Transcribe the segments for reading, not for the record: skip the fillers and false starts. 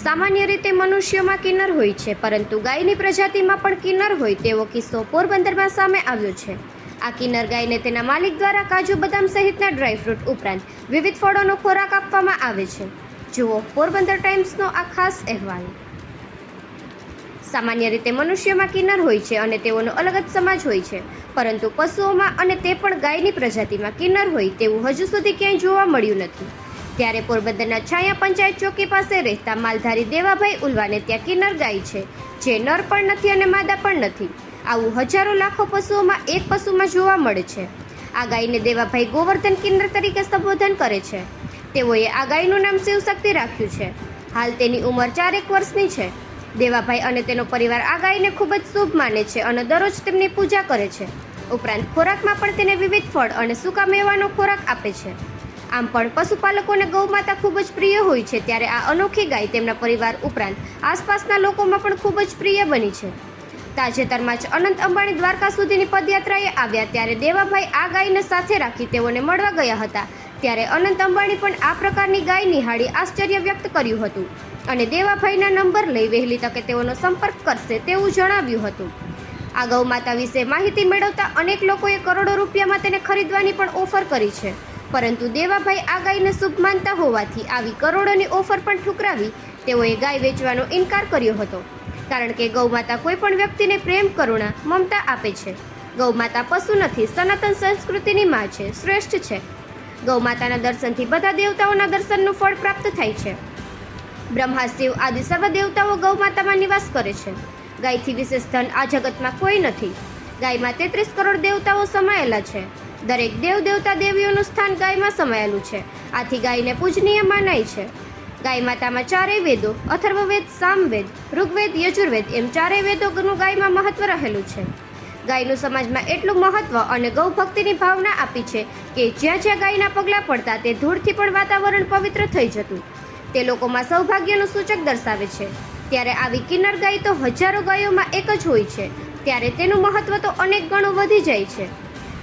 સામાન્ય રીતે મનુષ્યોમાં કિન્નર હોય છે, પરંતુ ગાયની પ્રજાતિમાં પણ કિન્નર હોય તેવો કિસ્સો પોરબંદરમાં સામે આવ્યો છે. આ કિન્નર ગાયને તેના માલિક દ્વારા કાજુ બદામ સહિતના ડ્રાયફ્રૂટ ઉપરાંત વિવિધ ફળોનો ખોરાક આપવામાં આવે છે. જુઓ પોરબંદર ટાઈમ્સનો આ ખાસ અહેવાલ. સામાન્ય રીતે મનુષ્યોમાં કિન્નર હોય છે અને તેઓનો અલગ જ સમાજ હોય છે, પરંતુ પશુઓમાં અને તે પણ ગાયની પ્રજાતિમાં કિન્નર હોય તેવું હજુ સુધી ક્યાંય જોવા મળ્યું નથી. ત્યારે પોરબંદરના છાયા પંચાયત ચોકી પાસે રહેતા માલધારી દેવાભાઈ ઉલવાને ત્યાં કિન્નર ગાય છે, જે નર પણ નથી અને માદા પણ નથી. આવું હજારો લાખો પશુઓમાં એક પશુમાં જોવા મળે છે. આ ગાયને દેવાભાઈ ગોવર્ધન કિન્નર તરીકે સંબોધન કરે છે. તેઓએ આ ગાયનું નામ શિવશક્તિ રાખ્યું છે. હાલ તેની ઉંમર 4 વર્ષની છે. દેવાભાઈ અને તેનો પરિવાર આ ગાયને ખૂબ જ શુભ માને છે અને દરરોજ તેમની પૂજા કરે છે. ઉપરાંત ખોરાકમાં પણ તેને વિવિધ ફળ અને સૂકા મેવાનો ખોરાક આપે છે. આમ પણ પશુપાલકોને ગૌમાતા ખૂબ જ પ્રિય હોય છે, ત્યારે આ અનોખી ગાય તેમના પરિવાર ઉપરાંત આસપાસના લોકોમાં પણ ખૂબ જ પ્રિય બની છે. તાજેતરમાં જ અનંત અંબાણી દ્વારકા સુધીની પદયાત્રાએ આવ્યા ત્યારે દેવાભાઈ આ ગાયને સાથે રાખી તેઓને મળવા ગયા હતા. ત્યારે અનંત અંબાણી પણ આ પ્રકારની ગાય નિહાળી આશ્ચર્ય વ્યક્ત કર્યું હતું અને દેવાભાઈના નંબર લઈ વહેલી તકે તેઓનો સંપર્ક કરશે તેવું જણાવ્યું હતું. આ ગૌમાતા વિશે માહિતી મેળવતા અનેક લોકોએ કરોડો રૂપિયામાં તેને ખરીદવાની પણ ઓફર કરી છે, પરંતુ દેવાભાઈ આ ગાયને શુભ માનતા હોવાથી આવી કરોડોની ઓફર પણ ઠુકરાવી તેઓએ ગાય વેચવાનો ઇનકાર કર્યો હતો. કારણ કે ગૌમાતા કોઈ પણ વ્યક્તિને પ્રેમ, કરુણા, મમતા આપે છે. ગૌમાતા પશુ નથી, સનાતન સંસ્કૃતિની માં છે, શ્રેષ્ઠ છે. ગૌમાતાના દર્શનથી બધા દેવતાઓના દર્શનનું ફળ પ્રાપ્ત થાય છે. બ્રહ્મા, શિવ આદિ સર્વ દેવતાઓ ગૌમાતામાં નિવાસ કરે છે. ગાયથી વિશેષ ધન આ જગતમાં કોઈ નથી. ગાયમાં 33 કરોડ દેવતાઓ સમાયેલા છે. દરેક દેવ દેવતા દેવીઓનું સ્થાન ગાયમાં સમાયેલું છે. આથી ગાયને પૂજનીય મનાય છે. ગાય માતામાં 4 વેદો અથર્વવેદ, સામવેદ, ઋગ્વેદ, યજુર્વેદ એમ 4 વેદોનું ગાયમાં મહત્વ રહેલું છે. ગાયનું સમાજમાં એટલું મહત્વ અને ગૌ ભક્તિની ભાવના આપી છે કે જ્યાં જ્યાં ગાયના પગલાં પડતા તે ધૂળથી પણ વાતાવરણ પવિત્ર થઈ જતું. તે લોકોમાં સૌભાગ્યનું સૂચક દર્શાવે છે. ત્યારે આવી કિન્નર ગાય તો હજારો ગાયોમાં એક જ હોય છે, ત્યારે તેનું મહત્વ તો અનેક ગણું વધી જાય છે.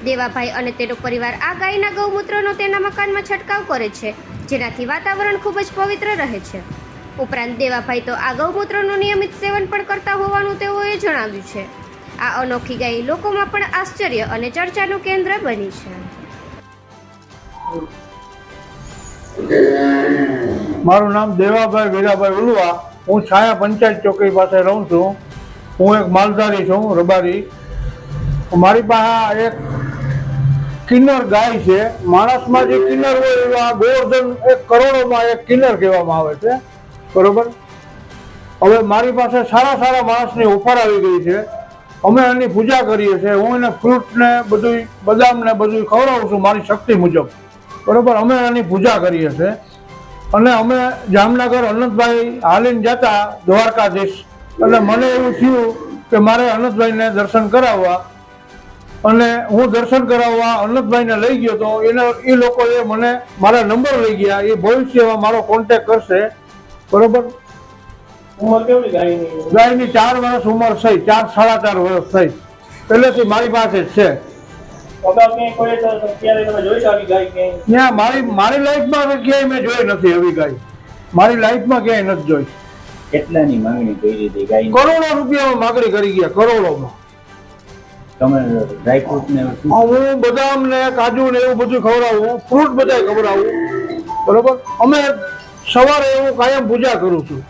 દેવાભાઈ અને તેનો પરિવાર આ ગાયના ગૌમૂત્રનો તેના મકાનમાં છંટકાવ કરે છે, જેનાથી વાતાવરણ ખૂબ જ પવિત્ર રહે છે. ઉપરાંત દેવાભાઈ તો આ ગૌમૂત્રનું નિયમિત સેવન પણ કરતા હોવાનું તેઓએ જણાવ્યું છે. આ અનોખી ગાય લોકોમાં પણ આશ્ચર્ય અને ચર્ચાનું કેન્દ્ર બની છે. મારું નામ દેવાભાઈ વીરાભાઈ ઉલવા. હું છાયા પંચાયત ચોકી પાસે રહું છું. હું એક માલધારી છું, રબારી. મારી પાસે એક કિન્નર ગાય છે. માણસમાં જે કિન્નર હોય એવા ગોવર્ધન 1 કરોડોમાં એક કિન્નર કહેવામાં આવે છે, બરોબર. હવે મારી પાસે સારા માણસની ઓફર આવી ગઈ છે. અમે એની પૂજા કરીએ છીએ. હું એને ફ્રૂટ ને બધું, બદામ ને બધું ખવડાવું છું મારી શક્તિ મુજબ, બરોબર. અમે એની પૂજા કરીએ છીએ અને અમે જામનગર અનંતભાઈ હાલીને જતા દ્વારકાધીશ, એટલે મને એવું થયું કે મારે અનંતભાઈને દર્શન કરાવવા, અને હું દર્શન કરાવવા અનંતભાઈને લઈ ગયો તો એ લોકોએ મને મારા નંબર લઈ ગયા. એ ભવિષ્યમાં મારો કોન્ટેક્ટ કરશે, બરોબર. ઉંમર કેવડી ગાયની? ગાયની 4 વર્ષ ઉંમર થઈ, 4 સાડા 4 વર્ષ થઈ. પહેલેથી મારી પાસે જ છે. ત્યાં મારી લાઈફમાં ક્યાંય મેં જોઈ નથી એવી ગાય. મારી લાઈફમાં ક્યાંય નથી જોઈ. કેટલાની માંગણી કરી હતી ગાય? કરોડો રૂપિયામાં માંગણી કરી ગયા, કરોડોમાં. તમે ડ્રાયફ્રૂટ ને હું બદામ ને કાજુ ને એવું બધું ખવડાવું, ફ્રૂટ બધા ખવડાવું, બરોબર. અમે સવારે એવું કાયમ પૂજા કરું છું.